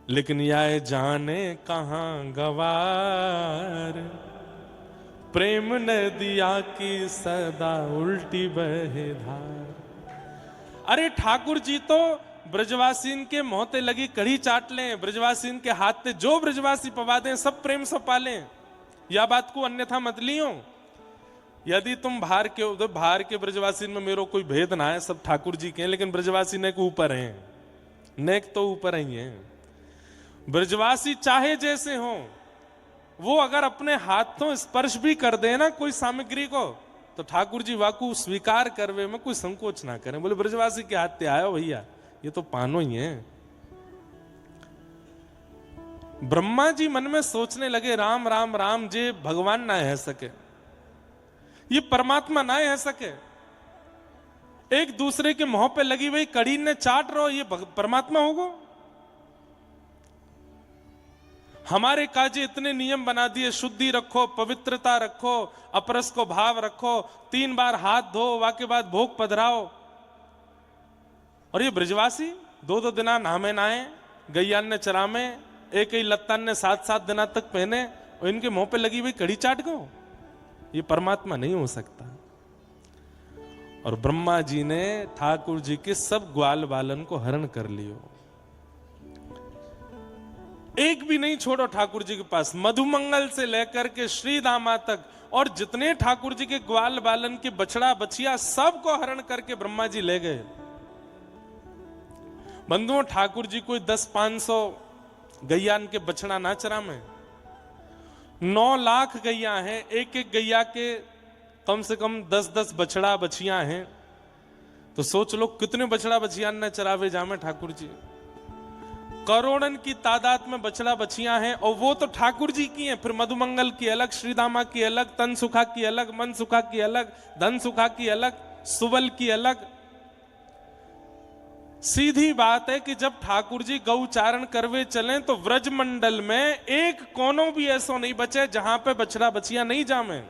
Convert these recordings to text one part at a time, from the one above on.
लेकिन यह जाने कहां गवार, प्रेम नदिया की सदा उल्टी बहे धार। अरे ठाकुर जी तो ब्रजवासीन के मोहते लगी कड़ी चाट लें, ब्रजवासीन के हाथ पे जो ब्रजवासी पवा दें सब प्रेम से पालें, या बात को अन्यथा मत लियो। यदि तुम बाहर के ब्रजवासी में मेरो कोई भेद ना है, सब ठाकुर जी के हैं, लेकिन ब्रजवासी नेक ऊपर हैं, नेक तो ऊपर ही हैं। ब्रजवासी चाहे जैसे हो, वो अगर अपने हाथों स्पर्श भी कर दे ना कोई सामग्री को, तो ठाकुर जी वाकू स्वीकार करवे में कोई संकोच ना करें। बोले ब्रजवासी के हाथ पे आयो भैया, ये तो पानो ही है। ब्रह्मा जी मन में सोचने लगे, राम राम राम, जे भगवान ना है सके, ये परमात्मा ना है सके, एक दूसरे के मुंह पे लगी हुई कड़ी ने चाट रहो, ये परमात्मा होगो। हमारे काजे इतने नियम बना दिए, शुद्धि रखो, पवित्रता रखो, अपरस को भाव रखो, 3 बार हाथ धो, वाके बाद भोग पधराओ। और ये ब्रजवासी 2-2 दिना नहामे नाए, गैयान ने चरामे, एक ही लत्तान ने 7-7 दिना तक पहने, और इनके मुंह पे लगी हुई कड़ी चाट गो। ये परमात्मा नहीं हो सकता। और ब्रह्मा जी ने ठाकुर जी के सब ग्वाल बालन को हरण कर लियो, एक भी नहीं छोड़ो ठाकुर जी के पास, मधुमंगल से लेकर के श्रीदामा तक, और जितने ठाकुर जी के ग्वाल बालन के बछड़ा बछिया सबको हरण करके ब्रह्मा जी ले गए। बंधुओं, ठाकुर जी कोई 10-500 गैयान के बछड़ा ना चरा में, 9 लाख गैया हैं, एक एक गैया के कम से कम 10-10 बछड़ा बछिया हैं, तो सोच लो कितने बछड़ा बछिया न चरावे जामे ठाकुर जी। करोड़न की तादाद में बछड़ा बछिया हैं, और वो तो ठाकुर जी की हैं। फिर मधुमंगल की अलग, श्रीदामा की अलग, तन सुखा की अलग, मन सुखा की अलग, धन सुखा की अलग, सुबल की अलग। सीधी बात है कि जब ठाकुर जी गौचारण करवे चलें तो व्रज मंडल में एक कोनों भी ऐसा नहीं बचे जहां पे बछड़ा बछिया नहीं जामे।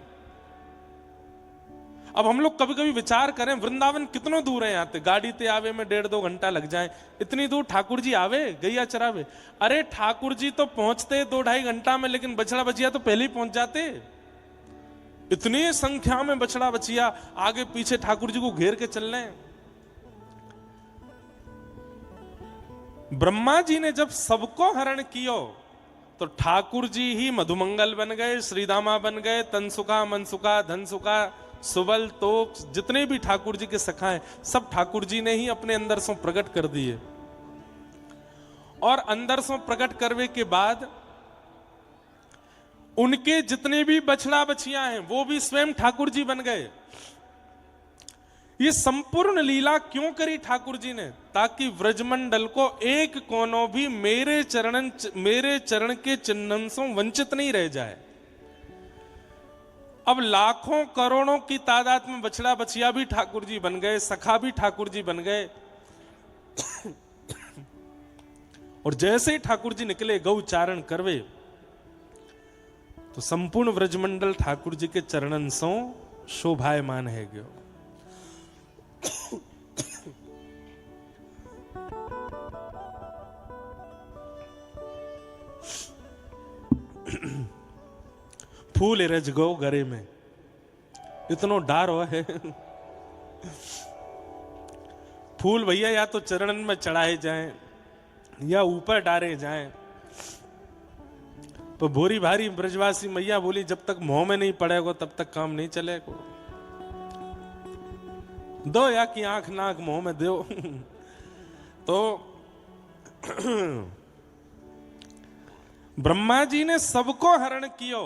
अब हम लोग कभी कभी विचार करें, वृंदावन कितना दूर है, यहाँ से गाड़ी ते आवे में 1.5-2 घंटा लग जाए, इतनी दूर ठाकुर जी आवे गैया चरावे। अरे ठाकुर जी तो पहुंचते 2-2.5 घंटा में, लेकिन बछड़ा बछिया तो पहले ही पहुंच जाते। इतनी संख्या में बछड़ा बछिया आगे पीछे ठाकुर जी को घेर के चल रहे हैं। ब्रह्मा जी ने जब सबको हरण कियो तो ठाकुर जी ही मधुमंगल बन गए, श्रीदामा बन गए, तनसुखा, मनसुखा, धनसुखा, सुबल, तोक, जितने भी ठाकुर जी के सखा हैं सब ठाकुर जी ने ही अपने अंदर से प्रकट कर दिए। और अंदर से प्रकट करने के बाद उनके जितने भी बछड़ा बछिया हैं वो भी स्वयं ठाकुर जी बन गए। ये संपूर्ण लीला क्यों करी ठाकुर जी ने? ताकि व्रजमंडल को एक कोनों भी मेरे चरण के चिन्हन से वंचित नहीं रह जाए। अब लाखों करोड़ों की तादाद में बछड़ा बछिया भी ठाकुर जी बन गए, सखा भी ठाकुर जी बन गए। और जैसे ही ठाकुर जी निकले गौचारण करवे तो संपूर्ण व्रजमंडल ठाकुर जी के चरणन सो शोभायमान है गयो। फूल रज गो गरे में, इतनो डारो है। फूल भैया या तो चरणन में चढ़ाए जाएं या ऊपर डारे जाएं। तो भोरी भारी ब्रजवासी मैया बोली, जब तक मुंह में नहीं पड़ेगा तब तक काम नहीं चलेगा। दो या कि आंख नाक मुंह में दो। तो ब्रह्मा जी ने सबको हरण कियो,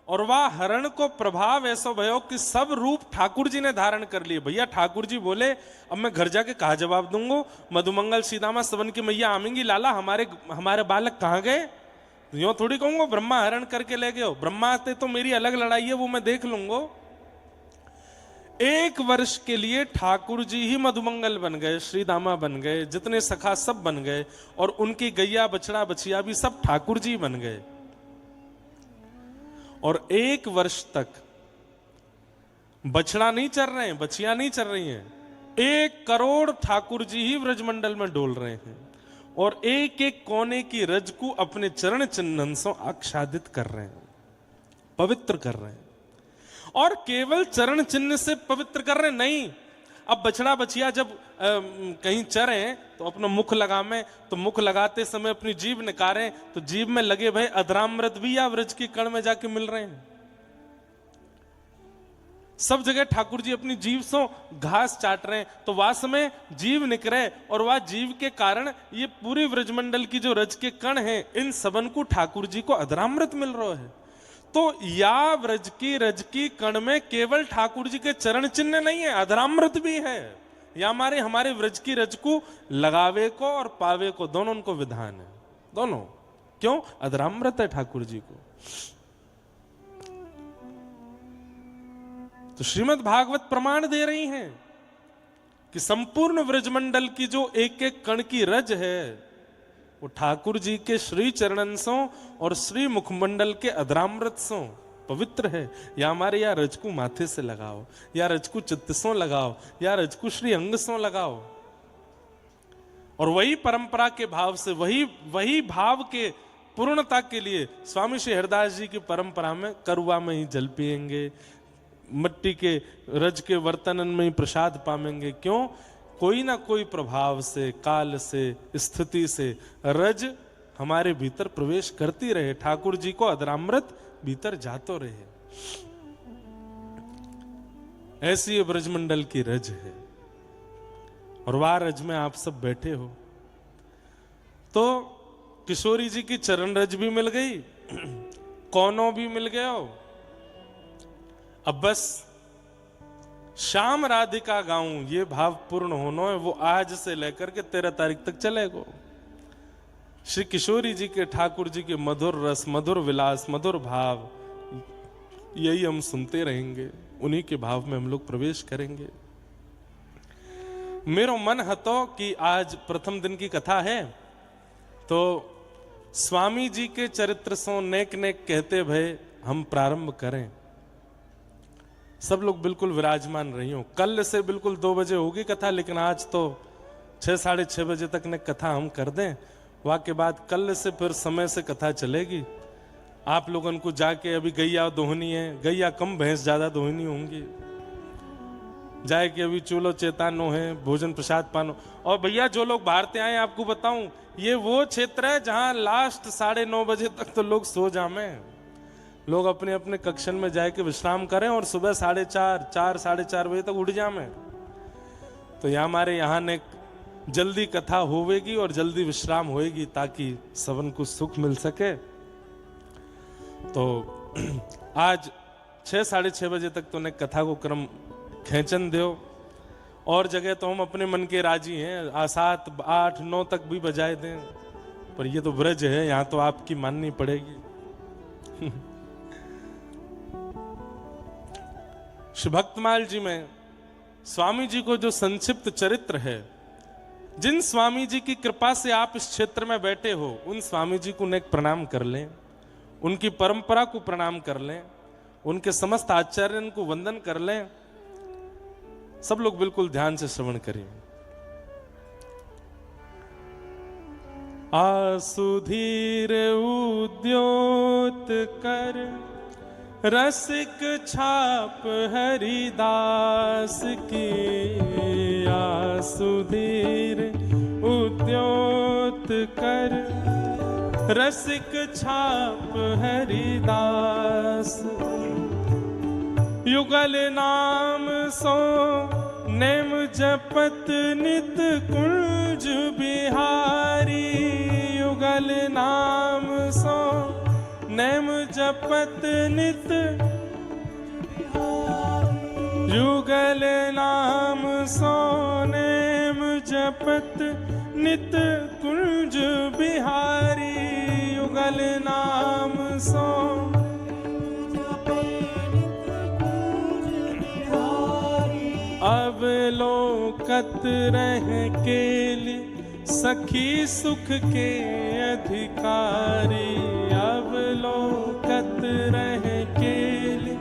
और वह हरण को प्रभाव ऐसा भयो कि सब रूप ठाकुर जी ने धारण कर लिए। भैया ठाकुर जी बोले, अब मैं घर जाके कहा जवाब दूंगा? मधुमंगल सीदामा सवन की मैया आमेंगी, लाला हमारे बालक कहाँ गए? यो थोड़ी कहूंगा ब्रह्मा हरण करके ले गए हो। ब्रह्मा से तो मेरी अलग लड़ाई है, वो मैं देख लूंगा। 1 वर्ष के लिए ठाकुर जी ही मधुमंगल बन गए, श्रीदामा बन गए, जितने सखा सब बन गए, और उनकी गैया बछड़ा बछिया भी सब ठाकुर जी बन गए। और 1 वर्ष तक बछड़ा नहीं चल रहे हैं, बछिया नहीं चल रही हैं, 1 करोड़ ठाकुर जी ही व्रजमंडल में डोल रहे हैं। और एक एक कोने की रज को अपने चरण चिन्ह से आच्छादित कर रहे हैं, पवित्र कर रहे हैं। और केवल चरण चिन्ह से पवित्र कर रहे नहीं, अब बछड़ा बछिया जब कहीं चरे तो अपना मुख लगावे, तो मुख लगाते समय अपनी जीभ निकारें, तो जीभ में लगे भय अधरामृत भी या व्रज के कण में जाके मिल रहे हैं। सब जगह ठाकुर जी अपनी जीभ से घास चाट रहे हैं, तो वास में जीव निकरे, और वह जीव के कारण ये पूरी व्रजमंडल की जो रज के कण हैं, इन सबन को ठाकुर जी को अधरामृत मिल रहा है। तो या व्रज की रज की कण में केवल ठाकुर जी के चरण चिन्ह नहीं है, अधरामृत भी है। या हमारे व्रज की रज को लगावे को और पावे को दोनों उनको विधान है, दोनों। क्यों? अधरामृत है ठाकुर जी को। तो श्रीमद् भागवत प्रमाण दे रही हैं कि संपूर्ण व्रजमंडल की जो एक एक कण की रज है, वो ठाकुर जी के श्री चरणन सो और श्री मुखमंडल के अधरामृत सो पवित्र है। या हमारे या रज को माथे से लगाओ, या रज को चित्त सो लगाओ, या रज को श्री अंग सो लगाओ, और वही परंपरा के भाव से, वही भाव के पूर्णता के लिए स्वामी श्री हरिदास जी की परंपरा में करुआ में ही जल पिएंगे, मिट्टी के रज के वर्तनन में ही प्रसाद पाएंगे। क्यों? कोई ना कोई प्रभाव से, काल से, स्थिति से रज हमारे भीतर प्रवेश करती रहे, ठाकुर जी को अधरामृत भीतर जातो रहे। ऐसी ये ब्रजमंडल की रज है, और वह रज में आप सब बैठे हो। तो किशोरी जी की चरण रज भी मिल गई, कौनों भी मिल गया हो। अब बस श्याम राधिका गाऊं ये भाव पूर्ण होना है, वो आज से लेकर के 13 तारीख तक चलेगा। श्री किशोरी जी के, ठाकुर जी के मधुर रस, मधुर विलास, मधुर भाव, यही हम सुनते रहेंगे, उन्हीं के भाव में हम लोग प्रवेश करेंगे। मेरो मन हतो कि आज प्रथम दिन की कथा है, तो स्वामी जी के चरित्र सो नेक नेक कहते भय हम प्रारंभ करें। सब लोग बिल्कुल विराजमान रही हो। कल से बिल्कुल 2 बजे होगी कथा, लेकिन आज तो 6 साढ़े 6 बजे तक ने कथा हम कर दें। वहाँ के बाद कल से फिर समय से कथा चलेगी। आप लोगों को जाके अभी गैया दोहनी है, गैया कम भैंस ज्यादा दोहनी होंगी, जाए कि अभी चूलो चेतानो है, भोजन प्रसाद पानो। और भैया जो लोग बाहर से आए, आपको बताऊं, ये वो क्षेत्र है जहां लास्ट 9:30 बजे तक तो लोग सो जामे, लोग अपने अपने कक्षन में जाके विश्राम करें, और सुबह 4:30 साढ़े 4 बजे तक उठ जामे। तो यहाँ हमारे यहाँ ने जल्दी कथा होवेगी और जल्दी विश्राम होएगी, ताकि सबन को सुख मिल सके। तो आज 6 साढ़े 6 बजे तक तो ने कथा को क्रम खेचन दो। और जगह तो हम अपने मन के राजी हैं, 7, 8, 9 तक भी बजाए दें, पर ये तो ब्रज है, यहाँ तो आपकी माननी पड़ेगी। श्री भक्तमाल जी में स्वामी जी को जो संक्षिप्त चरित्र है, जिन स्वामी जी की कृपा से आप इस क्षेत्र में बैठे हो, उन स्वामी जी को नेक प्रणाम कर लें, उनकी परंपरा को प्रणाम कर लें, उनके समस्त आचार्यों को वंदन कर लें। सब लोग बिल्कुल ध्यान से श्रवण करें। आसुधीर उद्योत कर रसिक छाप हरिदास की, आसुधीर उद्योत कर रसिक छाप हरिदास, युगल नाम सो नेम जपत नित कुंज बिहारी, युगल नाम सो नेम जपत नित, युगल नाम सो नेम जपत नित कुंज बिहारी, युगल नाम सो अवलोकत रह केली सखी सुख के अधिकारी, अवलोकत रह केली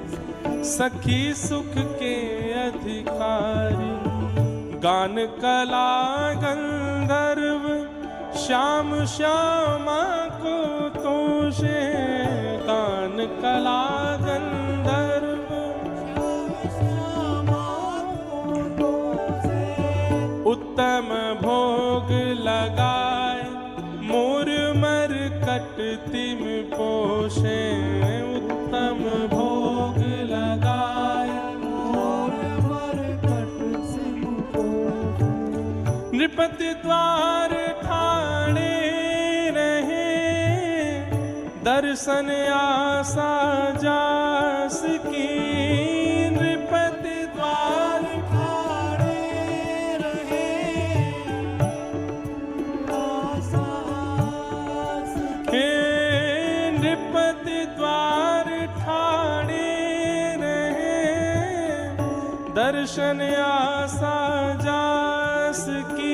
सखी सुख के अधिकारी, गान कला गंधर्व श्याम श्यामा को तोषे कान कला गंधर्व, उत्तम भोग लगाए मोर मर कटतिम पोषे, उत्तम भोग लगाए मोर मर कटतिम पोषे। नृपति द्वार ठाणे रहे दर्शन आशा जास की, नृपति द्वार ठाणे रहे आशा जास की, नृपति द्वार ठाणे रहे दर्शन आशा जास की,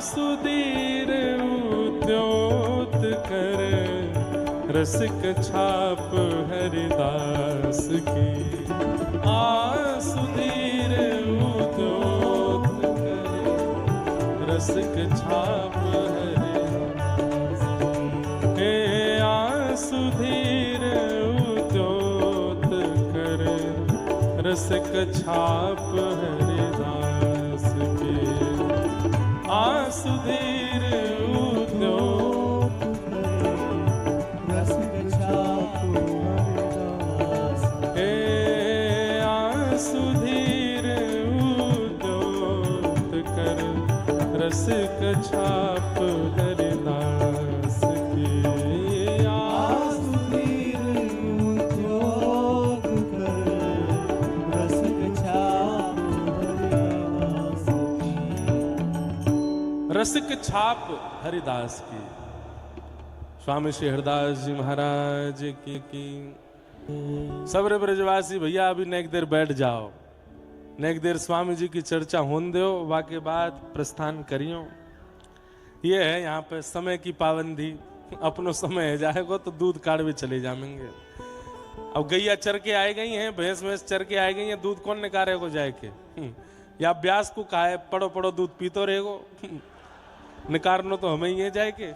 सुधीर उद्योत कर रसिक छाप हरिदास की, आसुधीर उद्योत कर रसिक छाप हरिदास, हे आसुधीर उद्योत कर रसिक छाप हरिदास की, आसुधीर उद्योग रसिक छाप हरिदास, हे आसुधीर उद्योग कर रसिक छाप हरिदास की, आसुधीर उद्योग कर रसिक छाप हरिदास की, रसिक छाप हरिदास की। स्वामी श्री हरिदास जी महाराज की सबरे ब्रजवासी भैया अभी नेक देर बैठ जाओ, नेक देर स्वामी जी की चर्चा होन दो, वाके बाद प्रस्थान करियो। ये है यहाँ पे समय की पाबंदी, अपनो समय है जाएगा तो दूध काढ़वे चले जाएंगे। अब गैया चर के आए गई हैं, भैंस भैंस चर के आए गई हैं, दूध कौन निकाले को जाए के, या ब्यास को कहा है पड़ो पड़ो दूध पीतो रहेगो, निकारनो तो हमें ही है जाए के।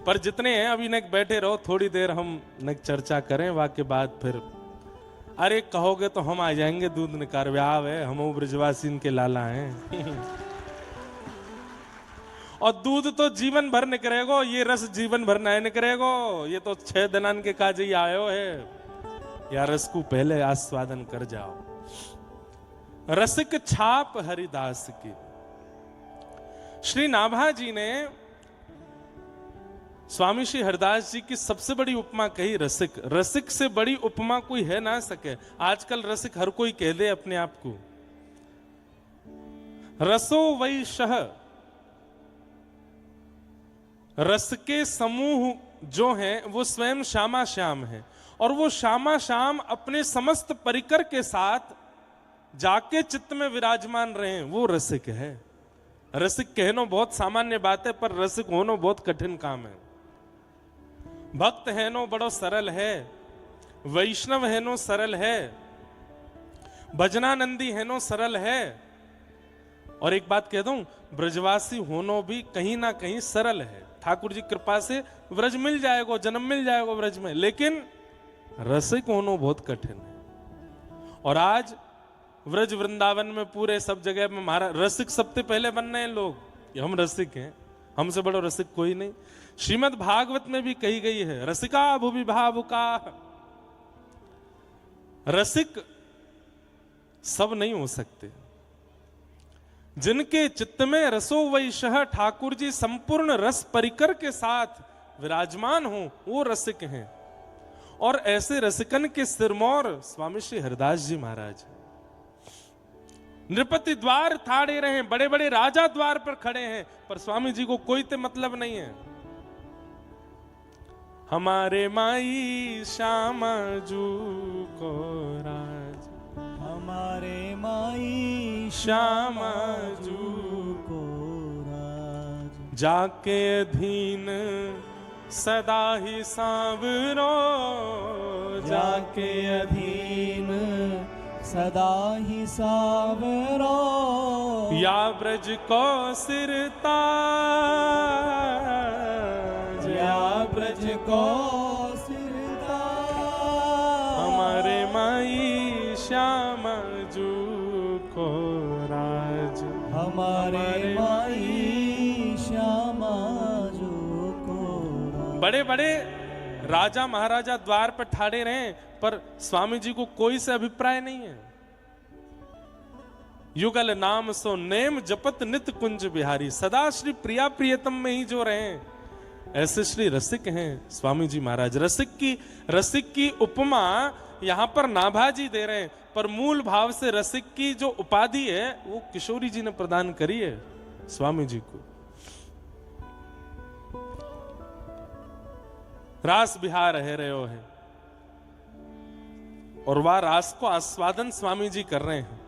पर जितने हैं अभी नेक बैठे रहो, थोड़ी देर हम नेक चर्चा करें, वाके बाद फिर अरे कहोगे तो हम आ जाएंगे दूध निकारवे, आवे हम ब्रजवासी के लाला हैं। और दूध तो जीवन भर निकलेगो, ये रस जीवन भर नहीं निकलेगो, ये तो 6 दिनान के काज ही आयो है, या रस को पहले आस्वादन कर जाओ। रसिक छाप हरिदास की। श्री नाभा जी ने स्वामी श्री हरिदास जी की सबसे बड़ी उपमा कही रसिक। रसिक से बड़ी उपमा कोई है ना सके। आजकल रसिक हर कोई कह दे अपने आप को। रसो वै शह, रस के समूह जो हैं वो स्वयं श्यामा श्याम है, और वो श्यामा श्याम अपने समस्त परिकर के साथ जाके चित्त में विराजमान रहे, वो रसिक है। रसिक कहनो बहुत सामान्य बात है, पर रसिक होनो बहुत कठिन काम है। भक्त है नो बड़ो सरल है, वैष्णव है नो सरल है, भजनानंदी है नो सरल है। और एक बात कह दूं, ब्रजवासी होनो भी कहीं ना कहीं सरल है। ठाकुर जी कृपा से व्रज मिल जाएगा, जन्म मिल जाएगा व्रज में, लेकिन रसिक होनो बहुत कठिन है। और आज व्रज वृंदावन में पूरे सब जगह में महाराज रसिक सबसे पहले बन रहे हैं लोग। हम रसिक हैं, हमसे बड़ा रसिक कोई नहीं। श्रीमद् भागवत में भी कही गई है, रसिका भुवि भावुका। रसिक सब नहीं हो सकते। जिनके चित्त में रसो वैशः ठाकुर जी संपूर्ण रस परिकर के साथ विराजमान हो, वो रसिक हैं। और ऐसे रसिकन के सिरमौर स्वामी श्री हरिदास जी महाराज। नृपति द्वार ठाड़े रहे, बड़े बड़े राजा द्वार पर खड़े हैं, पर स्वामी जी को कोई ते मतलब नहीं है। हमारे माई श्यामा जू को राज, हमारे माई श्यामा जू को राज, जाके अधीन सदा ही सांवरो जाके अधीन सदा ही सावरो, या ब्रज को सिरताज, या ब्रज को सिरताज, हमारे माई श्यामा जू को राज, हमारे माई श्यामा जू को राज। बड़े बड़े राजा महाराजा द्वार पर ठाड़े रहे, पर स्वामी जी को कोई से अभिप्राय नहीं है। युगल नाम सो नेम जपत नित कुंज बिहारी, सदा श्री प्रिया प्रियतम में ही जो रहे, ऐसे श्री रसिक हैं स्वामी जी महाराज। रसिक की उपमा यहां पर नाभाजी दे रहे हैं, पर मूल भाव से रसिक की जो उपाधि है वो किशोरी जी ने प्रदान करी है स्वामी जी को। रास बिहार है रहे हो है, और वह रास को आस्वादन स्वामी जी कर रहे हैं।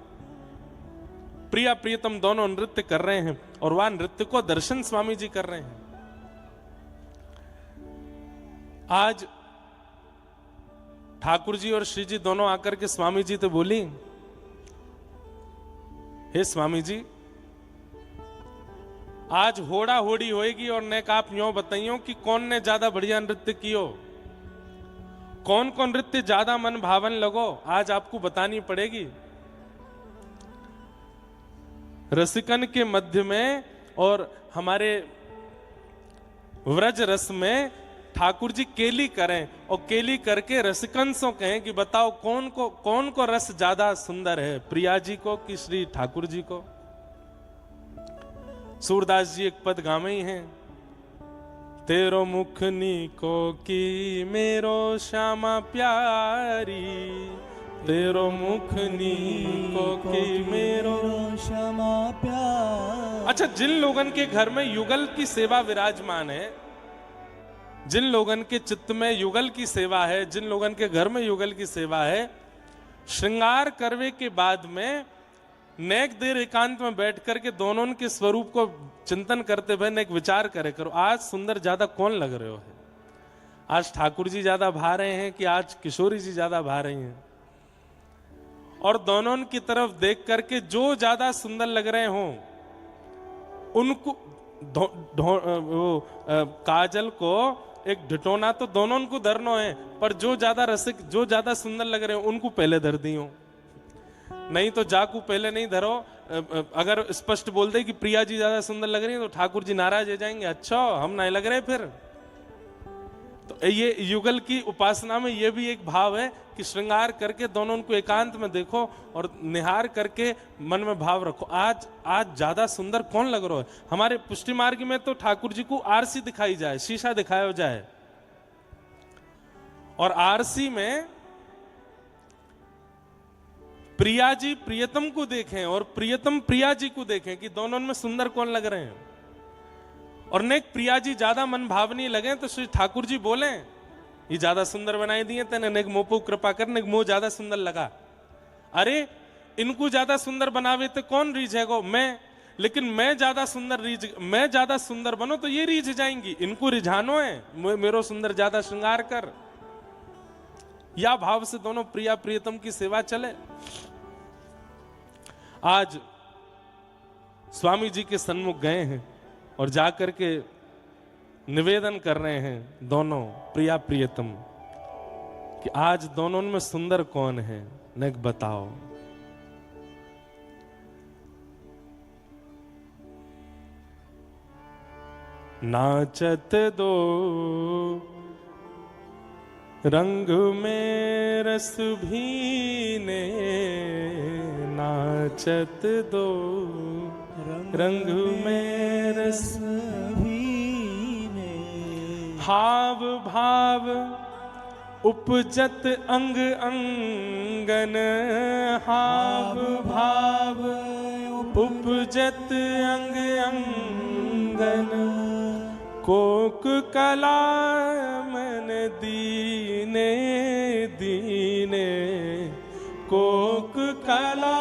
प्रिया प्रियतम दोनों नृत्य कर रहे हैं, और वह नृत्य को दर्शन स्वामी जी कर रहे हैं। आज ठाकुर जी और श्री जी दोनों आकर के स्वामी जी तो बोली, हे स्वामी जी, आज होड़ा होड़ी होएगी और नेक आप यूं बताइयो कि कौन ने ज्यादा बढ़िया नृत्य कियो, कौन कौन नृत्य ज्यादा मन भावन लगो, आज आपको बतानी पड़ेगी। रसिकन के मध्य में और हमारे व्रज रस में ठाकुर जी केली करें, और केली करके रसिकन से कहें कि बताओ कौन को रस ज्यादा सुंदर है, प्रिया जी को कि श्री ठाकुर जी को। सूरदास जी एक पद गावे ही हैं, तेरो मुख नीको की मेरो श्यामा प्यारी, तेरो मुख नीको की मेरो श्यामा प्यारी। अच्छा, जिन लोगन के घर में युगल की सेवा विराजमान है, जिन लोगन के चित्त में युगल की सेवा है, जिन लोगन के घर में युगल की सेवा है, श्रृंगार करवे के बाद में नेक देर एकांत में बैठ करके दोनों के स्वरूप को चिंतन करते हुए नेक विचार करे करो, आज सुंदर ज्यादा कौन लग रहे हो है, आज ठाकुर जी ज्यादा भा रहे हैं कि आज किशोरी जी ज्यादा भा रही हैं। और दोनों की तरफ देख करके जो ज्यादा सुंदर लग रहे हों उनको काजल को एक ढिटोना तो दोनों को धरनो है, पर जो ज्यादा रसिक जो ज्यादा सुंदर लग रहे हो उनको पहले धर दी हो, नहीं तो जाकू पहले नहीं धरो। अगर स्पष्ट बोल दे कि प्रिया जी ज्यादा सुंदर लग रही है तो ठाकुर जी नाराज हो जाएंगे, अच्छा हम नहीं लग रहे फिर। तो ये युगल की उपासना में ये भी एक भाव है कि श्रृंगार करके दोनों को एकांत में देखो और निहार करके मन में भाव रखो, आज ज्यादा सुंदर कौन लग रहा है। हमारे पुष्टि मार्ग में तो ठाकुर जी को आरसी दिखाई जाए, शीशा दिखाया जाए, और आरसी में प्रिया जी प्रियतम को देखें और प्रियतम प्रिया जी को देखें कि दोनों में सुंदर कौन लग रहे हैं। और नेक प्रिया जी ज्यादा मन भावनी लगे तो श्री ठाकुर जी बोले, ये ज्यादा सुंदर बनाई दिए तेने, नेक मोपो कृपा कर, नेक मोह ज्यादा सुंदर लगा। अरे इनको ज्यादा सुंदर बनावे तो कौन रीझेगो, मैं, लेकिन मैं ज्यादा सुंदर बनो तो ये रीझ जाएंगी, इनको रिझानो है मेरो सुंदर ज्यादा श्रृंगार कर। या भाव से दोनों प्रिया प्रियतम की सेवा चले। आज स्वामी जी के सन्मुख गए हैं और जाकर के निवेदन कर रहे हैं दोनों प्रिया प्रियतम कि आज दोनों में सुंदर कौन है, नेक बताओ। नाचत दो रंग में रस भीने, नाचत दो रंग में रस भीने, हाव भाव उपजत अंग अंगन, हाव भाव उपजत अंग अंगन, कोक कला मन दीने दीने, कोक कला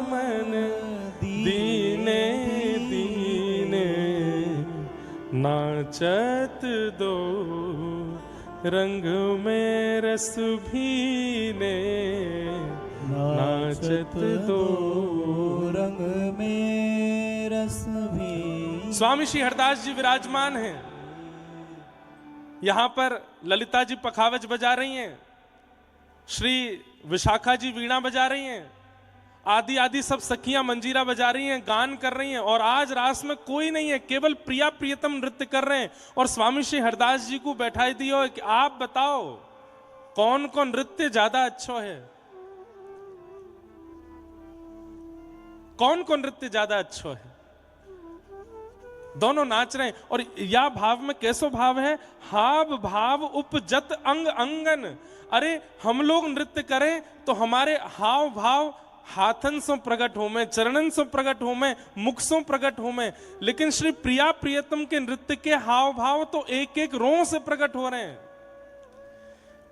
मन दीने दीने, नाच नाचत दो रंग में रस भीने, नाचत दो रंग में रस भी। स्वामी श्री हरदास जी विराजमान हैं। यहां पर ललिता जी पखावज बजा रही हैं, श्री विशाखा जी वीणा बजा रही हैं, आदि आदि सब सखियां मंजीरा बजा रही हैं, गान कर रही हैं। और आज रास में कोई नहीं है, केवल प्रिया प्रियतम नृत्य कर रहे हैं। और स्वामी श्री हरदास जी को बैठाई दियो कि आप बताओ कौन कौन नृत्य ज्यादा अच्छा है, कौन कौन नृत्य ज्यादा अच्छा है। दोनों नाच रहे हैं। और या भाव में कैसो भाव है, हाव भाव उपजत अंग अंगन। अरे हम लोग नृत्य करें तो हमारे हाव भाव हाथन से प्रकट हो में, चरणन से प्रकट हो में, मुख से प्रकट हो में। लेकिन श्री प्रिया प्रियतम के नृत्य के हाव भाव तो एक एक रों से प्रकट हो रहे हैं।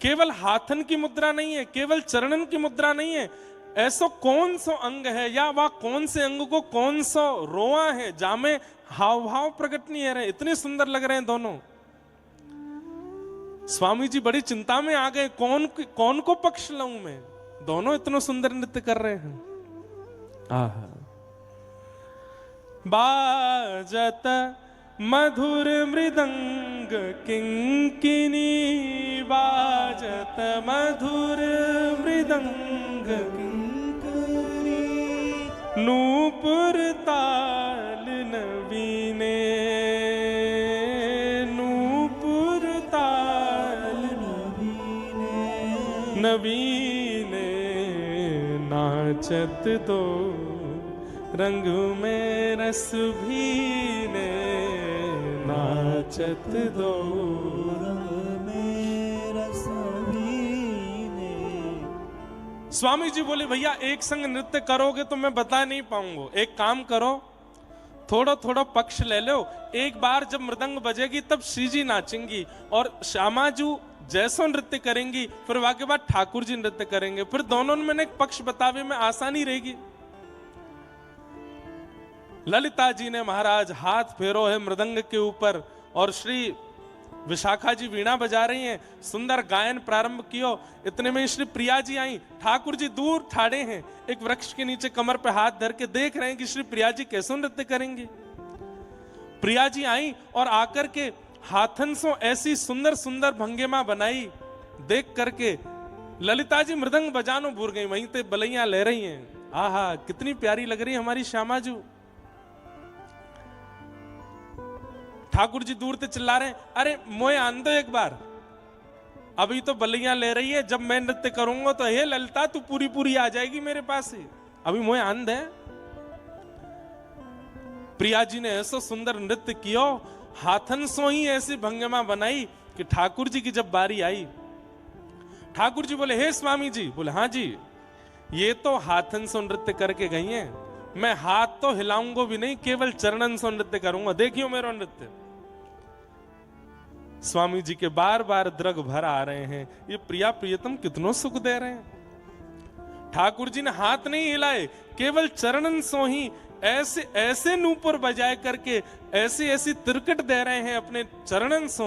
केवल हाथन की मुद्रा नहीं है, केवल चरणन की मुद्रा नहीं है। ऐसा कौन सा अंग है या वह कौन से अंग को कौन सा रोआ है जामे हाव भाव प्रकट नहीं है रहे। इतने सुंदर लग रहे हैं दोनों। स्वामी जी बड़ी चिंता में आ गए, कौन को पक्ष लाऊं मैं। दोनों इतना सुंदर नृत्य कर रहे हैं। आहा। बाजत मधुर मृदंग किंकिनी, बाजत मधुर मृदंग किंकिनी, नूपुर ताल नवीने, नूपुर ताल नवीने, नवीने नाचत दो रंग में रस भीने, नाचत दो रंग में रस भीने। स्वामी जी बोले भैया एक संग नृत्य करोगे तो मैं बता नहीं पाऊंगा, एक काम करो थोड़ा थोड़ा पक्ष ले लो। एक बार जब मृदंग बजेगी तब श्री जी नाचेंगी और श्यामा जी जैसो नृत्य करेंगी, फिर वहां के बाद ठाकुर जी नृत्य करेंगे। फिर दोनों में एक पक्ष बतावे में आसानी रहेगी। ललिता जी ने महाराज हाथ फेरो है मृदंग के ऊपर और श्री विशाखा जी वीणा बजा रही हैं, सुंदर गायन प्रारंभ कियो। इतने में श्री प्रिया जी आई। ठाकुर जी दूर ठाड़े हैं, एक वृक्ष के नीचे कमर पे हाथ धर के देख रहे हैं कि श्री प्रिया जी कैसे नृत्य करेंगी। प्रिया जी आई और आकर के हाथन से ऐसी सुंदर सुंदर भंगिमा बनाई। देख करके ललिता जी मृदंग बजानो भूल गई, वहीं पे बलैया ले रही हैं। आहा कितनी प्यारी लग रही है हमारी श्यामा जी। ठाकुर जी दूर से चिल्ला रहे हैं, अरे मोए आन दो एक बार, अभी तो बलियां ले रही है, जब मैं नृत्य करूंगा तो हे ललिता तू पूरी पूरी आ जाएगी मेरे पास ही, अभी मोए आन दे। प्रिया जी ने ऐसा सुंदर नृत्य किया, हाथन सो ही ऐसी भंगिमा बनाई कि ठाकुर जी की जब बारी आई, ठाकुर जी बोले हे स्वामी जी। बोले हाँ जी, ये तो हाथन से नृत्य करके गई हैं, मैं हाथ तो हिलाऊंगा भी नहीं, केवल चरणन से नृत्य करूंगा, देखियो मेरा नृत्य। स्वामी जी के बार बार द्रग भर आ रहे हैं, ये प्रिया प्रियतम कितनों सुख दे रहे हैं। ठाकुर जी ने हाथ नहीं हिलाए, केवल चरणन सो ही ऐसे ऐसे नूपुर बजाए करके ऐसी ऐसी तिरकट दे रहे हैं अपने चरणन सो।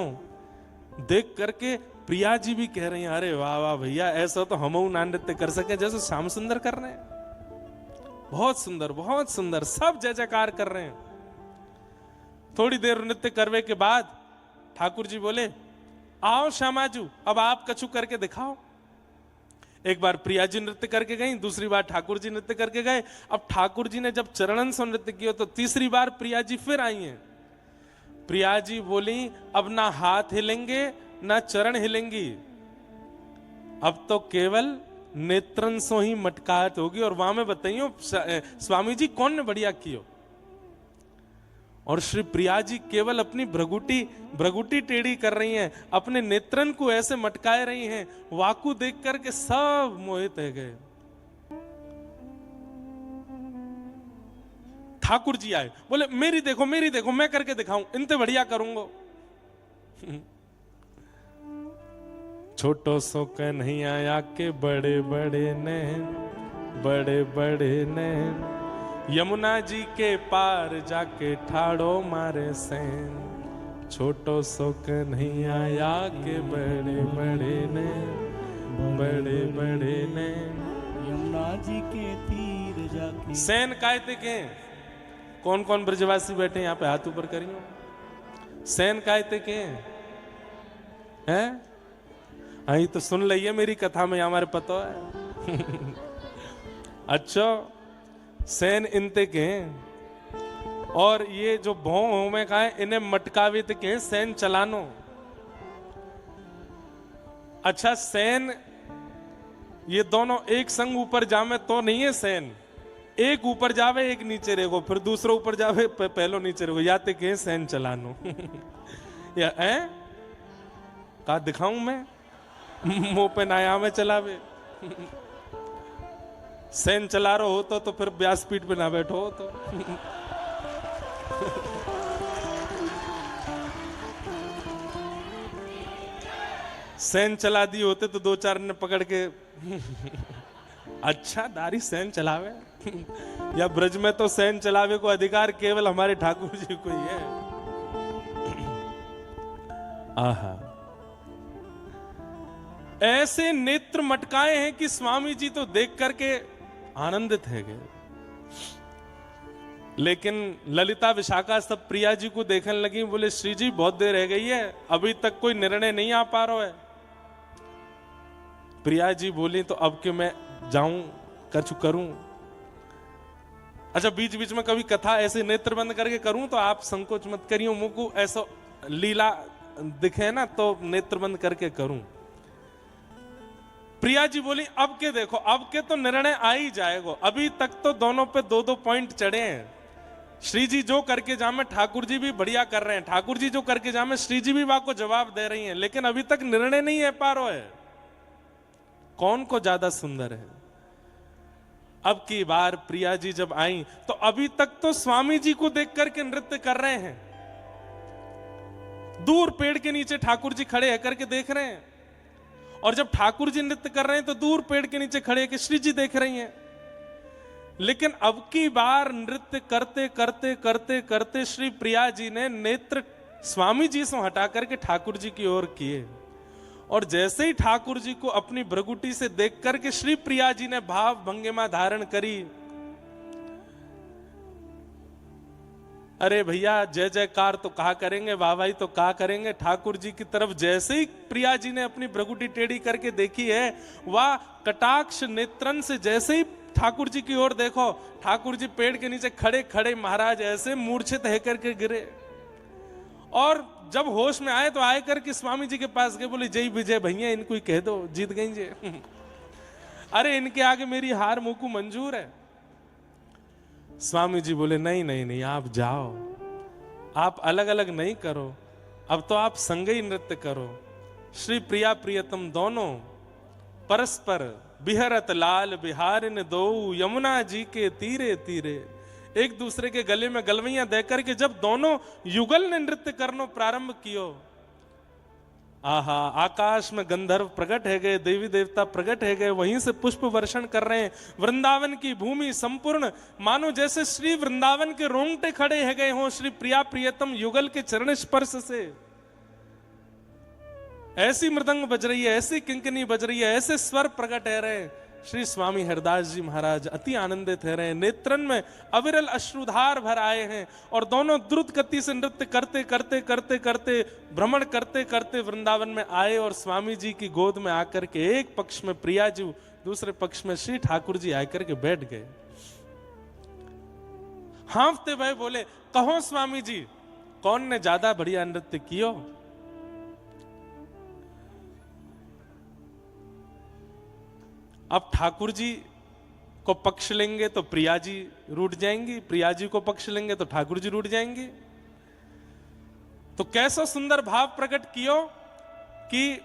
देख करके प्रिया जी भी कह रही हैं, अरे वाह वाह भैया, ऐसा तो हम ना नृत्य कर सके जैसे श्याम सुंदर कर रहे हैं। बहुत सुंदर बहुत सुंदर, सब जय जयकार कर रहे हैं। थोड़ी देर नृत्य करने के बाद ठाकुर जी बोले आओ श्यामाजू, अब आप कछु करके दिखाओ। एक बार प्रिया जी नृत्य करके गई, दूसरी बार ठाकुर जी नृत्य करके गए। अब ठाकुर जी ने जब चरणन से नृत्य किया तो तीसरी बार प्रिया जी फिर आई हैं। प्रिया जी बोली अब ना हाथ हिलेंगे ना चरण हिलेंगी, अब तो केवल नेत्रन सो ही मटकाहट होगी। और वहां में बताइयो स्वामी जी कौन ने बढ़िया कियो। और श्री प्रिया जी केवल अपनी भ्रगुटी टेढ़ी कर रही हैं, अपने नेत्रन को ऐसे मटकाए रही हैं, वाकु देख करके सब मोहित रह गए। ठाकुर जी आए, बोले मेरी देखो मैं करके दिखाऊं, इनते बढ़िया करूंगा। छोटो सो कन्हैया आया के बड़े बड़े नैन, यमुना जी के पार जाके ठाड़ो मारे सैन। छोटो सो कन्हैया या के बड़े बड़े ने, बड़े बड़े ने। यमुना जी के तीर जाके। सैन कायते के कौन कौन ब्रजवासी बैठे यहाँ पे हाथ ऊपर करियो। सैन कायते के हैं? आई तो सुन लिये मेरी कथा में हमारे पता है। अच्छा सैन इनते के और ये जो भों में कहा है इन्हें मटकावित के सैन चलानो। अच्छा सैन ये दोनों एक संग ऊपर जावे तो नहीं है सैन, एक ऊपर जावे एक नीचे रहेगो, फिर दूसरा ऊपर जावे पहलो नीचे रहेगो, या ते के सैन चलानो। या है का दिखाऊं मैं मुंह पे नाया में चलावे। सैन चला रहे हो तो फिर व्यासपीठ पे ना बैठो हो तो। सैन चला दी होते तो दो चार ने पकड़ के अच्छा दारी सैन चलावे। या ब्रज में तो सैन चलावे को अधिकार केवल हमारे ठाकुर जी को ही है। आहा ऐसे नेत्र मटकाए हैं कि स्वामी जी तो देख करके आनंदित है गए। लेकिन ललिता विशाखा सब प्रिया जी को देखने लगी, बोले श्री जी बहुत देर रह गई है, अभी तक कोई निर्णय नहीं आ पा रहा है। प्रिया जी बोली तो अब क्यों मैं जाऊं करूं। अच्छा बीच बीच में कभी कथा ऐसे नेत्र बंद करके करूं तो आप संकोच मत करियो, मुझको ऐसा लीला दिखे ना तो नेत्र बंद करके करूं। प्रिया जी बोली अब के देखो, अब के तो निर्णय आ ही जाएगा, अभी तक तो दोनों पे दो दो पॉइंट चढ़े हैं। श्री जी जो करके जामे ठाकुर जी भी बढ़िया कर रहे हैं, ठाकुर जी जो करके जामे श्री जी भी वाको जवाब दे रही हैं, लेकिन अभी तक निर्णय नहीं है पा रहा है कौन को ज्यादा सुंदर है। अब की बार प्रिया जी जब आई तो अभी तक तो स्वामी जी को देख करके नृत्य कर रहे हैं, दूर पेड़ के नीचे ठाकुर जी खड़े है करके देख रहे हैं, और जब ठाकुर जी नृत्य कर रहे हैं तो दूर पेड़ के नीचे खड़े के श्री जी देख रही हैं। लेकिन अब की बार नृत्य करते करते करते करते श्री प्रिया जी ने नेत्र स्वामी जी से हटा करके ठाकुर जी की ओर किए, और जैसे ही ठाकुर जी को अपनी भ्रगुटी से देख करके श्री प्रिया जी ने भाव भंगिमा धारण करी। अरे भैया जय जयकार तो कहा करेंगे, वाहवाही तो कहा करेंगे, ठाकुर जी की तरफ जैसे ही प्रिया जी ने अपनी भ्रगुटी टेढ़ी करके देखी है, वह कटाक्ष नेत्रन से जैसे ही ठाकुर जी की ओर देखो, ठाकुर जी पेड़ के नीचे खड़े खड़े महाराज ऐसे मूर्छित है करके गिरे, और जब होश में आए तो आए करके स्वामी जी के पास गए, बोले जय विजय भैया इनको ही कह दो जीत गई जी। अरे इनके आगे मेरी हार मुकु मंजूर है। स्वामी जी बोले नहीं नहीं नहीं आप जाओ, आप अलग अलग नहीं करो, अब तो आप संग ही नृत्य करो। श्री प्रिया प्रियतम दोनों परस्पर बिहरत लाल बिहारिन दो, यमुना जी के तीरे तीरे, एक दूसरे के गले में गलवैयां देकर के जब दोनों युगल ने नृत्य करना प्रारंभ कियो, आहा आकाश में गंधर्व प्रकट है गए, देवी देवता प्रकट है गए, वहीं से पुष्प वर्षण कर रहे हैं। वृंदावन की भूमि संपूर्ण मानो जैसे श्री वृंदावन के रोंगटे खड़े है गए हों श्री प्रिया प्रियतम युगल के चरण स्पर्श से। ऐसी मृदंग बज रही है, ऐसी किंकनी बज रही है, ऐसे स्वर प्रकट है रहे। श्री स्वामी हरदास जी महाराज अति आनंदित है रहे, नेत्रन में अविरल अश्रुधार भर आए हैं, और दोनों द्रुत गति से नृत्य करते करते करते करते भ्रमण करते करते वृंदावन में आए, और स्वामी जी की गोद में आकर के एक पक्ष में प्रिया जी, दूसरे पक्ष में श्री ठाकुर जी आकर के बैठ गए। हाँफते भाई बोले कहो स्वामी जी कौन ने ज्यादा बढ़िया नृत्य कियो। अब ठाकुर जी को पक्ष लेंगे तो प्रिया जी रूठ जाएंगी, प्रिया जी को पक्ष लेंगे तो ठाकुर जी रूठ जाएंगे। तो कैसा सुंदर भाव प्रकट कियो कि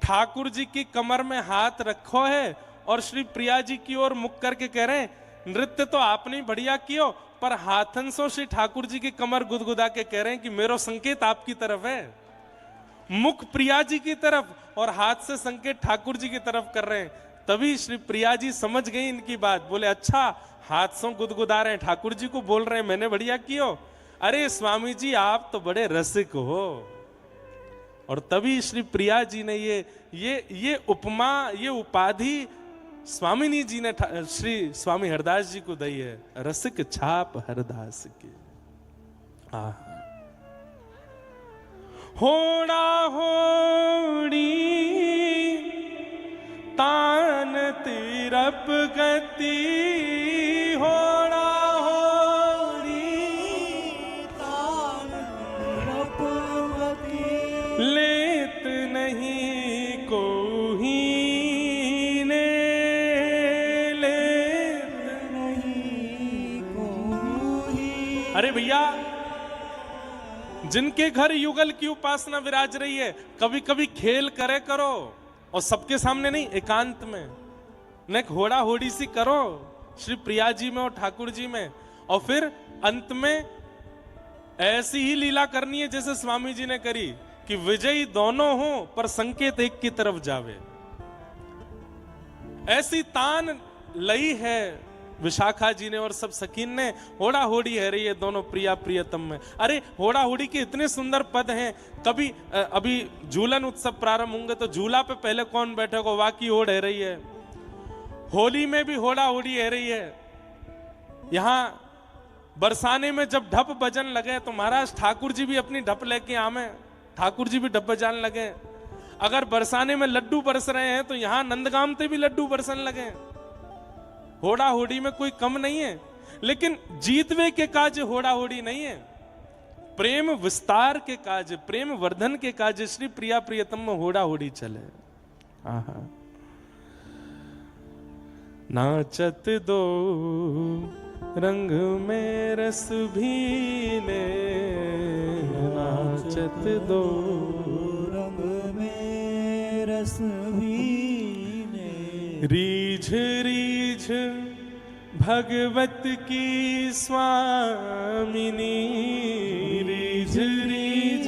ठाकुर जी की कमर में हाथ रखो है और श्री प्रिया जी की ओर मुख करके कह रहे हैं नृत्य तो आपने बढ़िया कियो, पर हाथन से श्री ठाकुर जी की कमर गुदगुदा के कह रहे हैं कि मेरो संकेत आपकी तरफ है। मुख प्रिया जी की तरफ और हाथ से संकेत ठाकुर जी की तरफ कर रहे हैं। तभी श्री प्रिया जी समझ गई इनकी बात, बोले अच्छा हाथ से गुदगुदा रहे हैं, ठाकुर जी को बोल रहे हैं मैंने बढ़िया कियो। अरे स्वामी जी आप तो बड़े रसिक हो। और तभी श्री प्रिया जी ने ये उपमा, ये उपाधि स्वामिनी जी ने श्री स्वामी हरदास जी को दी है, रसिक छाप हरदास की। होड़ा होड़ी तान तिरप गति, होड़ा होड़ी तान तिरप गति, लेत नहीं कोही ने, लेत नहीं कोई। अरे भैया, जिनके घर युगल की उपासना विराज रही है, कभी कभी खेल करे करो, और सबके सामने नहीं, एकांत में न होड़ा होड़ी सी करो श्री प्रिया जी में और ठाकुर जी में, और फिर अंत में ऐसी ही लीला करनी है जैसे स्वामी जी ने करी कि विजयी दोनों हो पर संकेत एक की तरफ जावे। ऐसी तान लई है विशाखा जी ने और सब सखीन ने, होड़ा होड़ी है रही है दोनों प्रिया प्रियतम में। अरे होड़ा होड़ी के इतने सुंदर पद हैं। कभी अभी झूलन उत्सव प्रारंभ होंगे तो झूला पे पहले कौन बैठेगा, वाकी होड़ है रही है। होली में भी होड़ा होड़ी है रही है। यहां बरसाने में जब ढप बजन लगे तो महाराज ठाकुर जी भी अपनी ढप लेके आमे, ठाकुर जी भी ढप बजाने लगे। अगर बरसाने में लड्डू बरस रहे हैं तो यहां नंदगाम ते भी लड्डू बरसन लगे। होड़ा होड़ी में कोई कम नहीं है, लेकिन जीतवे के काज होड़ा होड़ी नहीं है, प्रेम विस्तार के काज, प्रेम वर्धन के काज श्री प्रिया प्रियतम में होड़ा होड़ी चले। आहा, नाचत दो रंग में रस भीने, नाचत दो रंग में रस भीने, रीझ रीझ भगवत की स्वामिनी, रीझ रीझ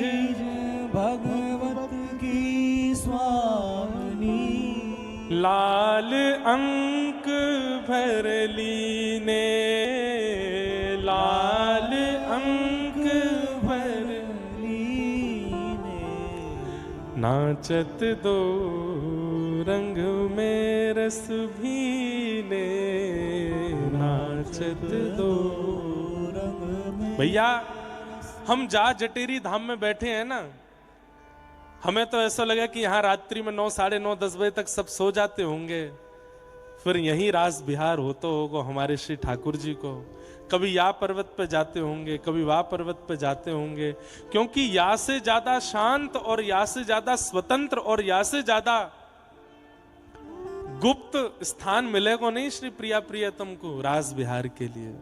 भगवत की स्वामिनी, लाल अंक भर लीने, लाल अंक भर लीने, नाचत दो रंग में रस भीने, नाचत दो रंग में। भैया हम जा जटेरी धाम में बैठे हैं ना, हमें तो ऐसा लगा कि यहाँ रात्रि में 9, साढ़े 9, 10 बजे तक सब सो जाते होंगे, फिर यहीं रास बिहार होता होगा हमारे श्री ठाकुर जी को। कभी या पर्वत पे जाते होंगे, कभी वह पर्वत पे जाते होंगे, क्योंकि या से ज्यादा शांत और या से ज्यादा स्वतंत्र और या से ज्यादा गुप्त स्थान मिलेगा नहीं श्री प्रिया प्रियतम को रास बिहार के लिए।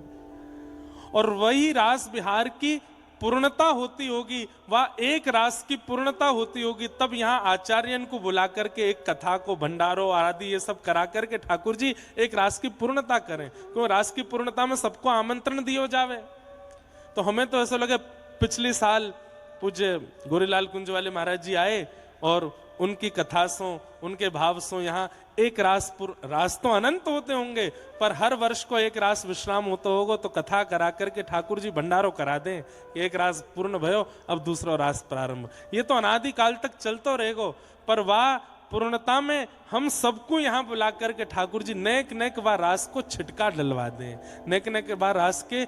और वही रास बिहार की पूर्णता होती होगी, वह एक रास की पूर्णता होती होगी, तब यहाँ आचार्यन को बुला करके एक कथा को, भंडारो आदि ये सब करा करके ठाकुर जी एक रास की पूर्णता करें, क्योंकि रास की पूर्णता में सबको आमंत्रण दियो जावे। तो हमें तो ऐसा लगे, पिछले साल पूज्य गोरीलाल कुंज वाले महाराज जी आए और उनकी कथा सो, उनके भाव सो, यहाँ एक रास तो अनंत होते होंगे, पर हर वर्ष को एक रास विश्राम होता होगा, तो कथा करा करके ठाकुर जी भंडारो करा दें कि एक रास पूर्ण भयो, अब दूसरा रास प्रारंभ। ये तो अनादि काल तक चलता रहेगा, पर वह पूर्णता में हम सबको यहाँ बुला करके ठाकुर जी नेक नेक वह रास को छिटका डलवा दें, नेक नेक वह रास के